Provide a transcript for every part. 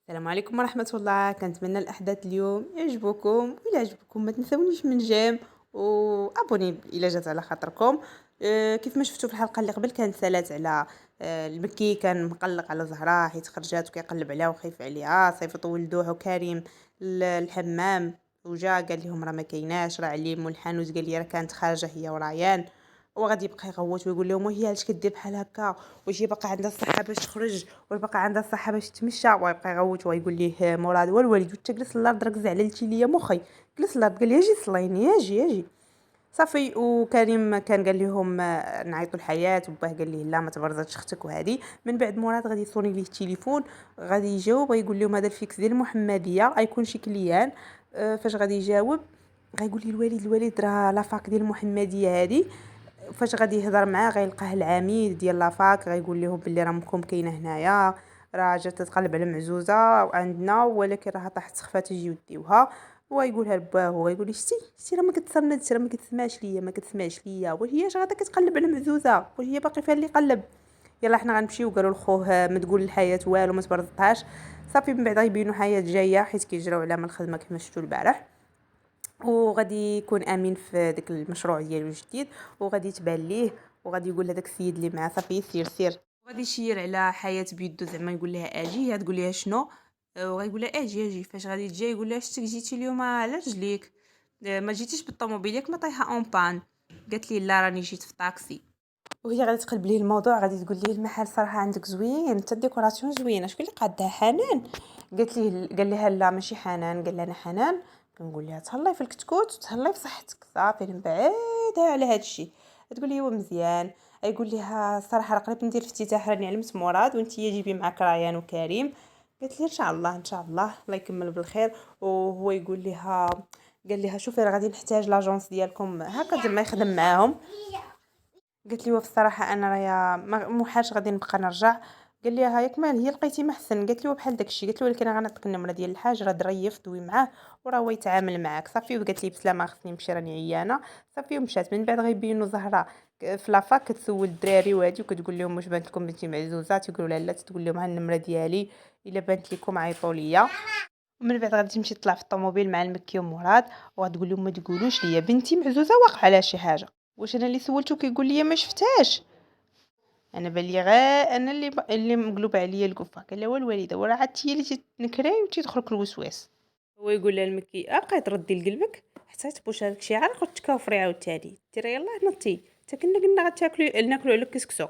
السلام عليكم ورحمة الله. كنتمنى الأحداث اليوم يعجبكم، وإلا عجبكم ما تنسونيش من جيم وابوني إلا جات على خاطركم. كيف ما شفتوا في الحلقة اللي قبل كانت سالات على المكي كان مقلق على زهرة حيت خرجات وكيقلب عليها وخايف عليها. صيفط ولدوه كريم الحمام وجا قال لهم راه ما كايناش، راه عليم والحانوت قال لي راه كانت خارجة هي وريان. وغادي يبقى يغوت ويقول لهم وهي علاش كدير بحال هكا، واش هي باقا عندها الصحة باش تخرج، واش باقا عندها الصحة باش تمشى. ويبقى يغوت ويقول ليه مراد والوالد وانت جلس للارض راك زعللتي ليا مخي، جلس للارض. قال لي اجي صليني اجي صافي. وكريم كان قال لهم نعيطوا الحياة، وباه قال ليه لا ما تبرزتش اختك. وهذه من بعد مراد غادي يصوني ليه التليفون، غادي يجاوب غيقول لهم هذا الفيكس ديال المحمديه غيكون شي كليان. فاش غادي يجاوب غيقول لي الوالد راه لافاك ديال المحمديه هذه. فاش غادي يهضر معاه غيلقاه العميد ديال لافاك غيقول لهم بلي راه امكم كاينه هنايا، راه جات تتقلب على معزوزه عندنا ولكن راه طاحت سخفه تجي وديوها. ويقولها لباه ويقول لي شتي راه ما كتصنتش، راه ما كتسمعش ليا واش هي اش غادا كتقلب على معزوزه، واش هي باقي فيها اللي قلب. يلا حنا غنمشيو. قالوا لخوه ما تقول الحياه والو ما تبرزطهاش. صافي من بعد غيبينوا حياه جايه حيت كيجراو على من الخدمه كما شفتوا البارح. وغادي يكون امين في داك المشروع ديالو الجديد، وغادي يتبان ليه، وغادي يقول لهداك السيد اللي معاه صافي سير سير. وغادي يشير على حياة بيدو زعما يقول لها اجي، هي تقول لها شنو. وغايقول لها اجي. فاش غادي تجي يقول لها شتك جيتي اليوم على رجليك، ما جيتيش بالطوموبيل ياك ما طايحه اون بان. قالت لي لا راني جيت في طاكسي. وهي غادي تقلب ليه الموضوع، غادي تقول ليه المحل صراحه عندك زوين، حتى الديكوراسيون زوينه، شكون اللي قادها حنان؟ قال لها لا ماشي حنان. قال لها انا حنان. كنقول لها تهلاي في الكتكوت وتهلاي في صحتك صافي نبعدها على هذا الشيء. تقول لي هو مزيان. يقول لها الصراحه راه قريت ندير افتتاح راني علمت مراد وانت جيبي معك ريان وكريم. قالت لي ان شاء الله ان شاء الله الله يكمل بالخير. وهو يقول لها قال لها شوفي راه غادي نحتاج لاجونس ديالكم هكا زعما يخدم معاهم. قالت لي وفي الصراحه انا رايا موحاش غادي نبقى نرجع. قال لي ها ياك مال هي لقيتي محسن. قالت له بحال داكشي. قالت له ولكن انا غنعطيك النمره ديال الحاج راه ظريف دوي معاه وراه هو يتعامل معاك صافي. وقالت لي بسلامه خصني نمشي راني عيانه صافي. ومشات من بعد غيبينوا زهره في لافاك كتسول الدراري وهادي وكتقول لهم واش بانت لكم بنتي معزوزه. تيقولوا لها لا، تقول لهم ها النمره ديالي الا بانت لكم عيطوا ليا. ومن بعد غادي تمشي تطلع في الطوموبيل مع المكي ومراد وغتقول لهم ما تقولوش ليا بنتي معزوزه واقع على شي حاجه. واش انا اللي سولته كيقول لي ما شفتهاش. انا بان لي غير انا اللي مقلوبه عليا القفه. قال لها والوالده وراه عاد هي اللي تنكري وتيدخلك الوسواس. هو يقول لها المكي اقا تردي لقلبك حتى تبوش هذاك الشيء عارق وتكافري عاوتاني ديري يلاه نطي حتى كنا قلنا غتاكلوا ناكلوا على الكسكسو.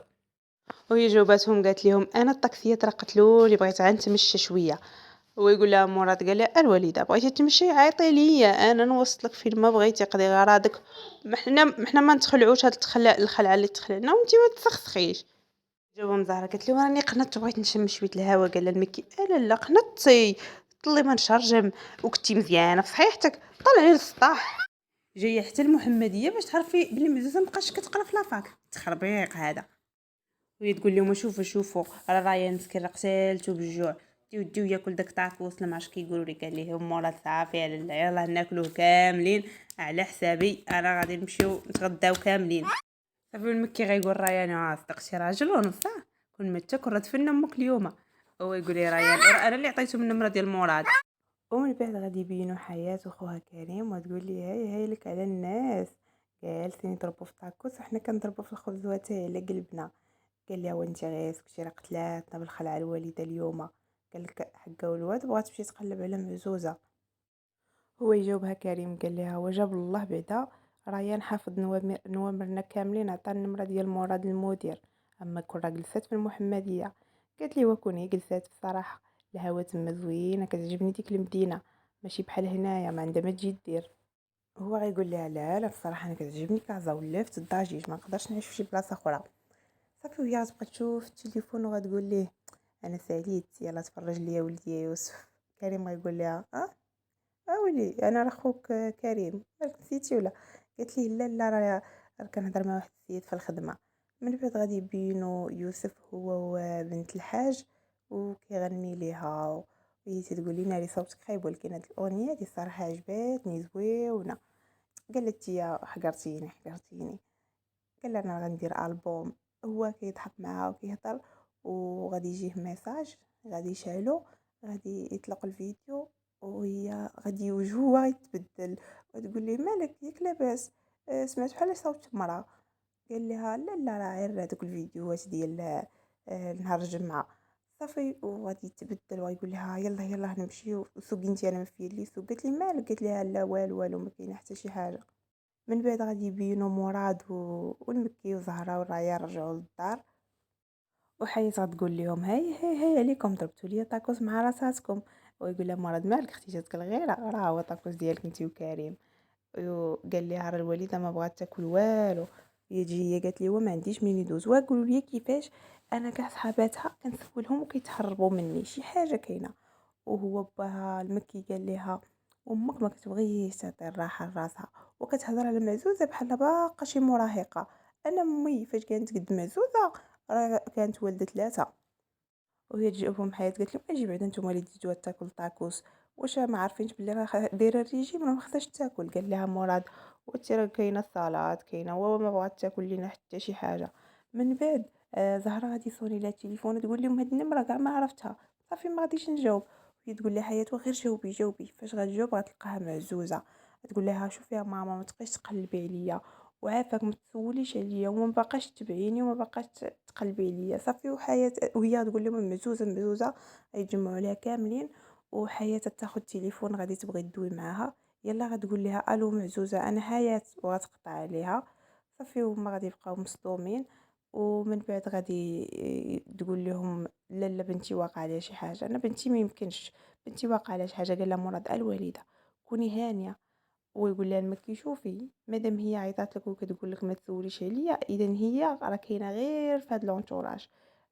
وهي جاوباتهم قالت لهم انا الطاكسيات راه قتلوني بغيت غير نتمشى شويه. هو يقول لها مراد قال لها الوالده بغيتي تمشي عيطي ليا انا نوصلك فين ما بغيتي قضي غراضك. ما حنا ما ندخلعوش هاد الخلعه اللي تخلعنا وانت ما تسخسخيش. جاوبهم زهرة قالت له راني قنت بغيت نشم شويه الهوا. قال لها المكي لا لا قنطتي طلي ما نشرجم وكنتي مزيانه في صحيحتك طلعي للسطاح. جايه حتى المحمديه باش تعرفي بلي مزوزه مابقاش كتقرا في لافاك تخربيق هذا. وهي تقول لهم شوفوا راه رايا مسكين راه قتلتو بالجوع. ديو ياكل داك الطاكوس ما عرفتش كيقولوا لي. قال لهم مورا صافي على يلاه ناكلوه كاملين على حسابي انا غادي نمشيو نتغداو كاملين. صافي المكي غيقول ريان صدقتي راجل ونص كون ما تاكل راه تفنى امك اليوم. هو يقول لي ريان انا اللي عطيته من النمره ديال مراد. ومن بعد غادي يبينوا حياة وخوها كريم وتقول لي هاي لك على الناس جالسين يضربوا في الطاكوس وحنا كنضربوا في الخبزوات على قلبنا. قال لها وانت غير سكتي راه قتلاتنا بالخلعه الوالده اليوم. قال لك حقا والواد بغات تمشي تقلب على معزوزه. هو يجاوبها كريم قال لها وجاب الله بعدا ريان حافظ نوامرنا كاملين عطى النمره ديال مراد المدير. اما كون راه جلسات في المحمديه. قالت لي وكون هي جلسات بصراحه الهوا تما زوينه كتعجبني ديك المدينه ماشي بحال هنايا ما عندها ما تجي دير. هو غيقول لها لا لا بصراحه انا كتعجبني كازا ولا في الضجيج ما نقدرش نعيش في شي بلاصه اخرى. صافي وهي غتبقى تشوف التليفون وغتقول ليه انا ساليت يلا تفرج ليا ولدي يا يوسف. كريم غيقول لها ولي انا راه خوك كريم واش نسيتي ولا. قالت ليه لا لا راه كنهضر مع واحد السيد في الخدمه. من بعد غادي يبينوا يوسف هو وبنت الحاج وكيغني ليها وهي تقول لي ناري صوتك خايب ولكن هاد الاغنيه هادي الصراحه عجباتني زويونه. قالت يا حقرتيني. قال لها انا غندير البوم. هو كيضحك معاها وكيهضر وغادي يجيه ميساج غادي يشعلو غادي يطلق الفيديو وهي غادي وجهها يتبدل وتقول ليه مالك ياك لاباس سمعت بحال صوت مرا قال لها لا لا راه غير هذوك الفيديوهات ديال نهار الجمعة صافي وغادي يتبدل ويقول لها يلا يلا نمشيو سوقي انت انا ما في لي سوق قالت لي مالك قالت لها لا والو والو ما كاينه حتى شي حاجه من بعد غادي يبينوا مراد والمكي وزهره والرايا رجعوا للدار وحيت غتقول لهم هاي عليكم ضربتوا لي طاكوس مع راساتكم ويقول لها مراد مالك اختي جاتك الغيره راه هو طاكوس ديالك انت وكريم قال ليها راه الوالده ما بغات تاكل والو هي قالت لي ما عنديش منين يدوز وقولوا لي كيفاش انا كاع صحاباتها كنسولهم وكيتهربوا مني شي حاجه كاينه وهو باها المكي قال لها امك ما كتبغيش تعطي الراحه لراسها وكتهضر على معزوزه بحال باقا شي مراهقه انا امي فاش كانت قد معزوزه راه كانت والده ثلاثه وهي تجاوبهم حياة قالت لهم اجي بعدا نتوما اللي ديتوها تاكل طاكوس واش ما عارفينش بلي راه دايره الريجيم راه ما خصهاش تاكل قال لها مراد وانت راه كاينه الصلاه كاينه وما بغات تاكل لينا حتى شي حاجه من بعد زهره غادي يصوني لها التليفون تقول لهم هاد النمره كاع ما عرفتها صافي ما غاديش نجاوب وهي تقول لها حياة غير جاوبي جاوبي فاش غتجاوب غتلقاها معزوزه تقول لها شوفي يا ماما ما تبقيش تقلبي عليا وعافاك ما تسوليش عليا وما باقاش تبعيني وما باقاش تقلبي عليا صافي وحياة وهي تقول لهم معزوزه معزوزه يتجمعوا عليها كاملين وحياة تاخذ التليفون غادي تبغي تدوي معاها يلا غتقول لها الو معزوزه انا حياة وغتقطع عليها صافي هما غادي يبقاو مصدومين ومن بعد غادي تقول لهم لا لا بنتي واقع عليها شي حاجه انا بنتي ما يمكنش بنتي واقع عليها شي حاجه قال لها مراد الوالده كوني هانيه ويقول لها المكي شوفي مادام هي عيطات لك وكتقول لك ما تسوليش عليا اذا هي راه كاينه غير في هذا لونطوراج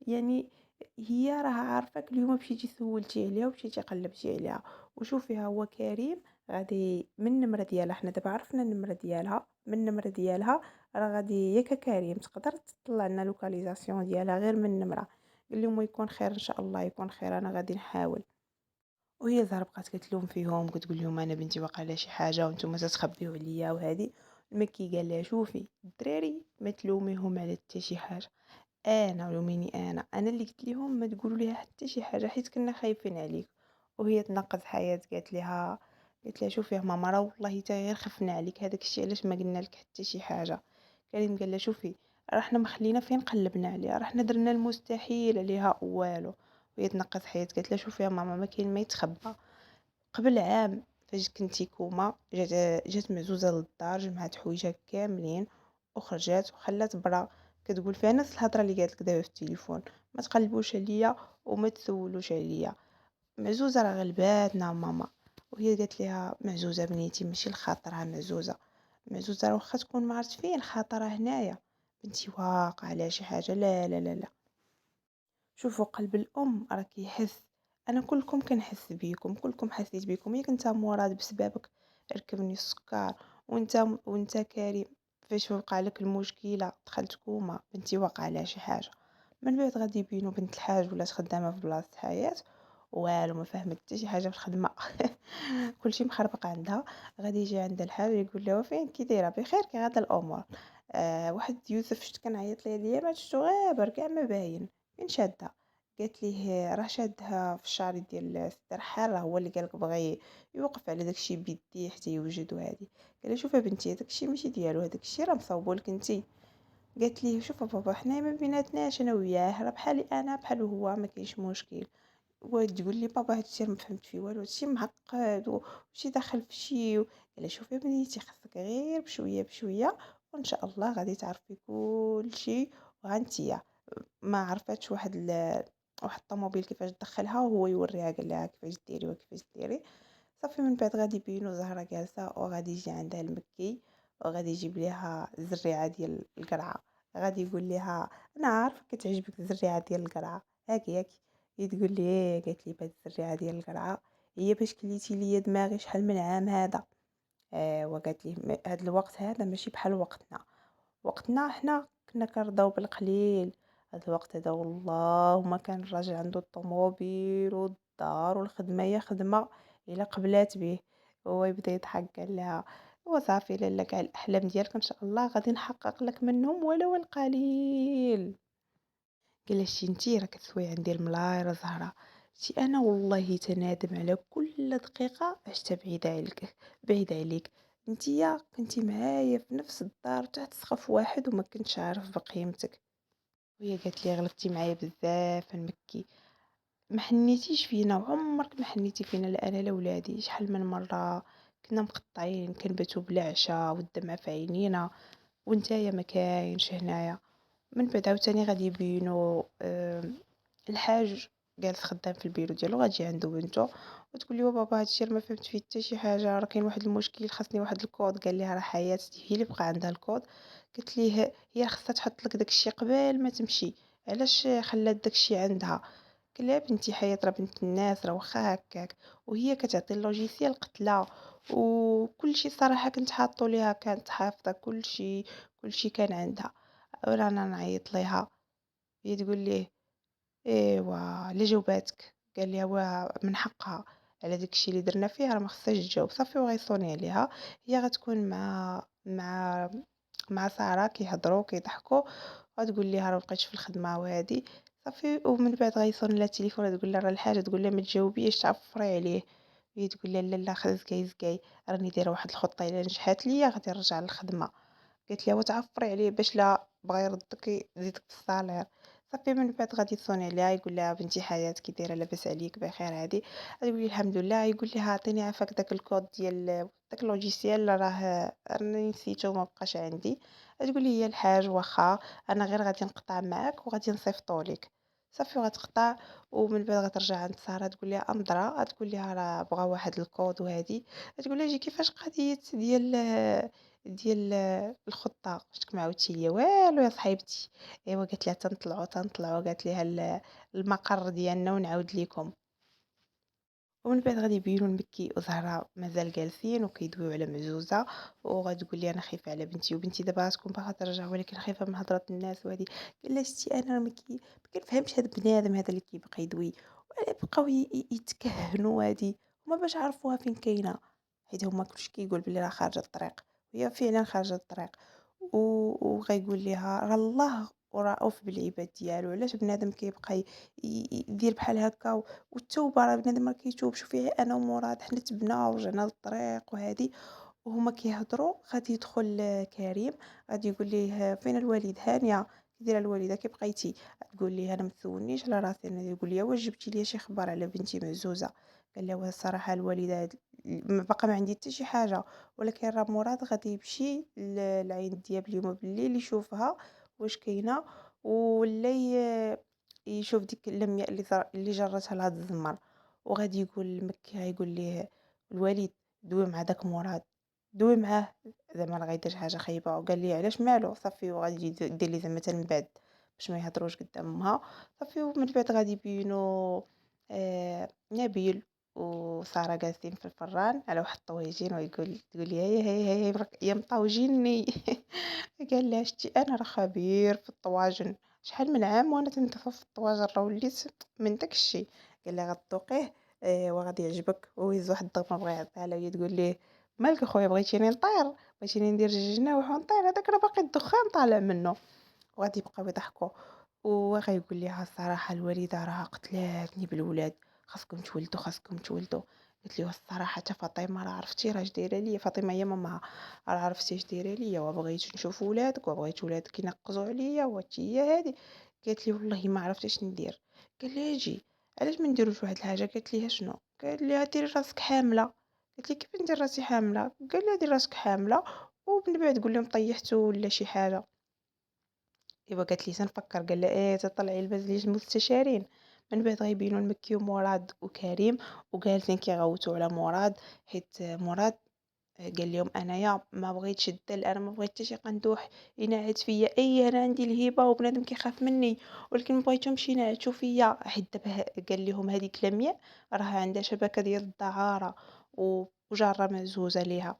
يعني هي راه عارفاك اليوم مشيتي سولتي عليها ومشيتي قلبتي عليها وشوفي ها هو كريم غادي من النمره ديالها حنا دابا عرفنا النمره ديالها من النمره ديالها راه غادي ياك كريم تقدر تطلع لنا لوكاليزاسيون ديالها غير من النمره قال لهم يكون خير ان شاء الله يكون خير انا غادي نحاول وهي زهرة بقات كتلوم فيهم كتقول لهم انا بنتي واقع لها شي حاجه وانتم تتخبيو عليا وهذه المكي قال لها شوفي الدراري ما تلوميهم على حتى شي حاجه انا لوميني انا اللي قلت لهم ما تقولوا ليها حتى شي حاجه حيت كنا خايفين عليك وهي تنقز حياة قالت لها شوفي يا ماما راه والله حتى غير خفنا عليك هذاك الشيء علاش ما قلنا لك حتى شي حاجه كريم قال لها شوفي راه حنا ما خلينا فين قلبنا عليها راه حنا درنا المستحيل عليها والو وهي تنقز حياة قالت لها شوفي يا ماما ما كاين ما يتخبى قبل عام فاش كنتي كوما جات معزوزه للدار جمعات حوايجها كاملين وخرجات وخلات برا كتقول فيها نفس الهضره اللي قالت لك دابا في التليفون ما تقلبوش عليا وما تسولوش عليا معزوزه راه غلباتنا ماما وهي قالت لها معزوزه بنيتي ماشي الخاطرها معزوزه معزوزه راه واخا تكون ما عرفت فين خاطرها هنايا بنتي واقع على شي حاجه لا لا لا لا شوفوا قلب الام راه كيحس انا كلكم كنحس بيكم كلكم حسيت بيكم ياك انت مراد بسببك ركبني السكر وانت كريم فاش وقع لك المشكله دخلت كوما بنتي واقع عليها شي حاجه من بعد غادي يبينوا بنت الحاج ولات خدامه في بلاصه حياه والو ما فهمت حتى شي حاجه في الخدمه كلشي مخربق عندها غادي يجي عند الحاج يقول له فين كي دايره بخير كي غادا الامور واحد يوسف شت كنعيط ليه اليامات شتو غابر كاع ما باين فين شادها قالت ليه راه شادها في الشعر ديال السي رحال راه هو اللي قالك بغى يوقف على داكشي بيديه حتى يوجد وهادي قال لها شوفي بنتي داكشي ماشي ديالو هداكشي راه مصاوبولك انتي قالت ليه شوف بابا حنا ما بيناتناش انا وياه راه بحالي انا بحالو هو ما كاينش مشكل وتقول لي بابا هادشي ما فهمت فيه والو هادشي معقد وشي داخل في شي قال شوفي بنيتي خاصك غير بشويه بشويه وان شاء الله غادي تعرفي كلشي وهانتيا ما عرفتش واحد الطوموبيل كيفاش تدخلها وهو يوريها قال لها كيفاش ديري وكيفاش ديري صافي من بعد غادي يبينوا زهره جالسه وغادي يجي عندها المكي وغادي يجيب ليها الزريعه ديال القرعه غادي يقول لها انا عارفه كتعجبك الزريعه ديال القرعه هاكي هي تقول لي ايه قالت لي بهاد الزريعه ديال القرعه هي باش كليتي ليا دماغي شحال من عام هذا وقالت لي هاد الوقت هذا ماشي بحال وقتنا حنا كنا كنرضاو بالقليل هاد الوقت هذا والله ما كان الراجل عنده الطوموبيل والدار والخدمه هي خدمه الا قبلات به هو يبدا يضحك قال لها وصافي لالا كاع الاحلام ديالك ان شاء الله غادي نحقق لك منهم ولو القليل قال لها شتي انتي راه كتسوي عندي الملايره زهره شتي أنا والله تنادم على كل دقيقة عشتها بعيدة عليك. نتيا كنتي معايا في نفس الدار تحت سقف واحد وما كنتش عارف بقيمتك، وهي قالت لي غلطتي معايا بزاف نبكي، ما حنيتيش فينا وعمرك ما حنيتي فينا لا انا لا ولادي. شحال من مره كنا مقطعين كنباتوا بلا عشاء والدمع في عينينا وانتيا ما كاينش هنايا. من بعد عاوتاني غادي يبينوا الحاج جالس خدام في البيرو ديالو غتجي عندو بنتو وتقول لي بابا هادشي راه ما فهمت فيه حتى شي حاجه، راه كاين واحد المشكل خاصني واحد الكود. قال ليها راه حياتي هي اللي بقى عندها الكود. قالت ليه هي خاصها تحط لك داكشي قبل ما تمشي، علاش خلات داكشي عندها؟ قال لها بنتي حياة راه بنت الناس راه واخا هكاك، وهي كتعطي اللوجيسيال قتله وكلشي صراحه كنت حاطو ليها كانت حافظه كلشي كان عندها. ورانا نعيط ليها هي تقول ليه ايوا اللي جاوباتك. قال لي هو من حقها على داك الشيء اللي درنا فيها راه ما خصهاش تجاوب صافي وغيصوني عليها. هي غتكون مع ساره كيهضروا كيضحكوا غتقول ليها راه بقيتش في الخدمه وهادي صافي. ومن بعد غيصون لها التليفون تقول لها راه الحاجه تقول لها ما تجاوبيش تعفري عليه. هي تقول لها لا لا خزكاي زكاي راني دايره واحد الخطه الا نجحات ليا غادي نرجع للخدمه. قالت لها وتعفري عليه باش لا بغا يردك يزيدك في الصالير. صافي من بعد غادي يصوني عليها يقول لها بنتي حياة كي دايره لاباس عليك بخير عادي. غتقول لي الحمد لله. يقول لها عطيني عافاك داك الكود ديال داك اللوجيسيال راني نسيتو وما بقاش عندي. تقول لي هي الحاج واخا انا غير غادي نقطع معاك وغادي نصيفطو لك. صافي وغتقطع ومن بعد غترجع عند ساره تقول لها امضره تقول لها راه بغا واحد الكود وهادي. تقول لها جي كيفاش قضيه ديال الخطة شتك ما عاودتي ليا والو يا صاحبتي. ايوا قالت لها تنطلعوا قالت لها المقر ديالنا ونعاود ليكم. ومن بعد غادي يبينوا المكي وزهرة مازال جالسين وكيدويو على معزوزة وغتقول لي انا خايفه على بنتي وبنتي دابا غتكون باغا ترجع ولكن خايفه من هضره الناس وهذه. قال لها شتي انا ما كنفهمش هذا بنادم هذا اللي كيبقى يدوي ولا بقاو يتكهنوا هذه هما باش عرفوها فين كاينه حيت هما كلشي كيقول بلي راه خارجه الطريق وهي فعلا خارجه الطريق. وغيقول لها راه الله رؤوف بالعباد ديالو علاش بنادم كيبقى يدير بحال هكا والتوبه راه بنادم ما كيتوب. شوفي انا ومراد حنا تبنا ورجعنا للطريق وهادي وهما كيهضروا غادي يدخل كريم غادي يقول ليه فين الوالد هانيه كي دايره الوالده كي بقيتي. تقول ليه انا ما تسولنيش على راسي انا. يقول لي واش جبتي لي شي خبر على بنتي معزوزه. قال لها الصراحه الوالده باقا ما عندي حتى شي حاجه ولكن راه مراد غادي يمشي لعند دياب اليوم بالليل يشوفها واش كاينه ولا يشوف ديك اللمياء اللي جرتها لهاد الزمر. وغادي يقول المكي غيقول ليه الوالد دوي مع داك مراد دوي معاه زعما راه غيدير حاجه خايبه. وقال لي علاش مالو صافي وغادي يدير لي زعما من بعد باش ما يهضروش قدام امها. صافي ومن بعد غادي يبينوا نبيل وساره جالسين في الفران على واحد الطويجين تقول لي هي يا مطوجيني. قال لها شتي انا راه خبير في الطواجن شحال من عام وانا تندفى في الطواجن راه وليت من داك الشيء. قال لها غتذوقيه وغادي يعجبك ويهز واحد الضربه بغا يعطيها لها. هي تقول ليه مالك اخويا بغيتيني نطير بغيتيني ندير جوج جناح ونطير هذاك راه باقي الدخان طالع منه. وغادي يبقاو يضحكوا وغيقول ليها الصراحه الوالده راه قتلاتني بالولاد خاصكم تولدوا. قلت له الصراحه حتى فاطمه راه عرفتي راه اش دايره ليا. فاطمه هي مامها راه عرفتي اش دايره ليا وبغيت نشوف ولادك وبغيت ولادك ينقزوا عليا وهادشي هي هادي. قالت لي والله ما عرفت اش ندير. قال لي اجي علاش ما نديروش واحد الحاجه. قالت لي شنو. قال لي ديري راسك حامله. قلت لي كيف ندير راسي حامله. قال لي دير راسك حامله ومن بعد قول لهم طيحت ولا شي حاجه. ايوا قالت لي تنفكر. قال لها ايه تطلعي المزليج المستشارين. من بعد غيبينوا المكي ومراد وكريم وجالسين كيغوتوا على مراد حيت مراد قال لهم انايا ما بغيتش الدل انا ما بغيت حتى شي قندوح ينعت فيا اي انا عندي الهبه وبنادم كيخاف مني ولكن ما بغيتهمش ينعتوا فيا حيت دابا قال لهم هذيك لمياء راه عندها شبكه ديال الدعاره وجاره معزوزه ليها.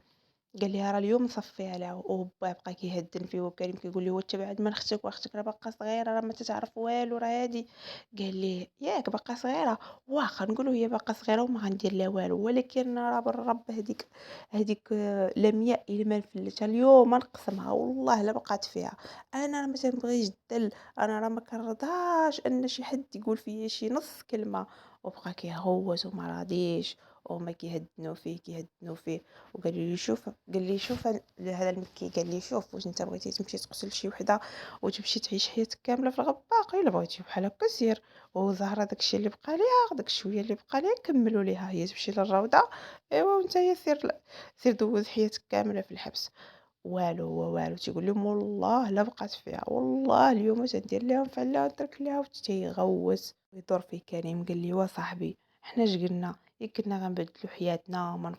قال لي راه اليوم نصفيها لها وبا بقى كيهدن فيه وكريم كيقول لي وانت بعد من اختك واختك راه باقا صغيره راه ما تتعرف والو راه هادي. قال لي ياك باقا صغيره واخا نقولوا هي باقا صغيره وما غندير لها والو ولكن راه بالرب هذيك لمياء الا ما نفلتها اليوم نقسمها والله لا بقات فيها. انا راه ما تنبغيش الدل انا راه ما كنرضاش ان شي حد يقول فيا شي نص كلمه وبقى كيغوت وما راضيش، وهما كيهدنوا فيه، وقالوا لي شوف، قال لي شوف هذا المكي قال لي شوف واش انت بغيتي تمشي تقتل شي وحده وتمشي تعيش حياتك كامله في الغباق، الا بغيتي بحال هكا سير. وزهره داكشي اللي بقى ليها، داك الشويه اللي بقى ليها كملوا ليها، هي تمشي للروضه. ايوا وانت سير دوز حياتك كامله في الحبس. والو هو والو، تيقول لهم والله لا بقات فيها، والله اليوم تندير ليها ونفعل ليها ونترك ليها، تيغوت ويدور فيه كريم. قال لي وصاحبي حنا اش قلنا، كنا غنبدلو حياتنا وما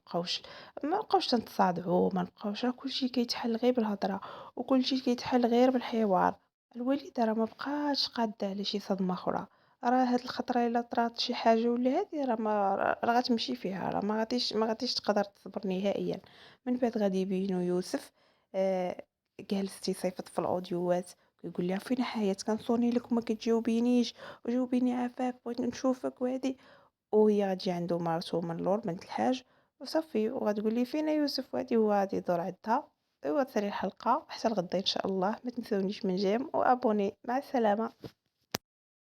نبقاوش تنتصادعوا، ما نبقاوش، راه كلشي كيتحل غير بالهضره، وكلشي كيتحل غير بالحوار. الوالده راه ما بقاتش قاده على شي صدمه اخرى، راه هاد الخطره الا طرات شي حاجه ولا هادي راه ما راه غتمشي فيها، راه ما غاديش تقدر تصبر نهائيا. من بعد غادي يبينوا يوسف جالس تيصيفط في الأوديوات ويقول لها فين حياة، كنصوني لك وما كتجاوبينيش، وجاوبيني عفاف بغيت نشوفك وهادي. وهي غتجي عندو مرتو من اللور بنت الحاج وصافي، وغتقول لي فين يوسف وهادي، هو غادي يدور عندها. ايوا تسالي الحلقة حتى الغدا ان شاء الله، ما تنسونيش من جيم وابوني، مع السلامة.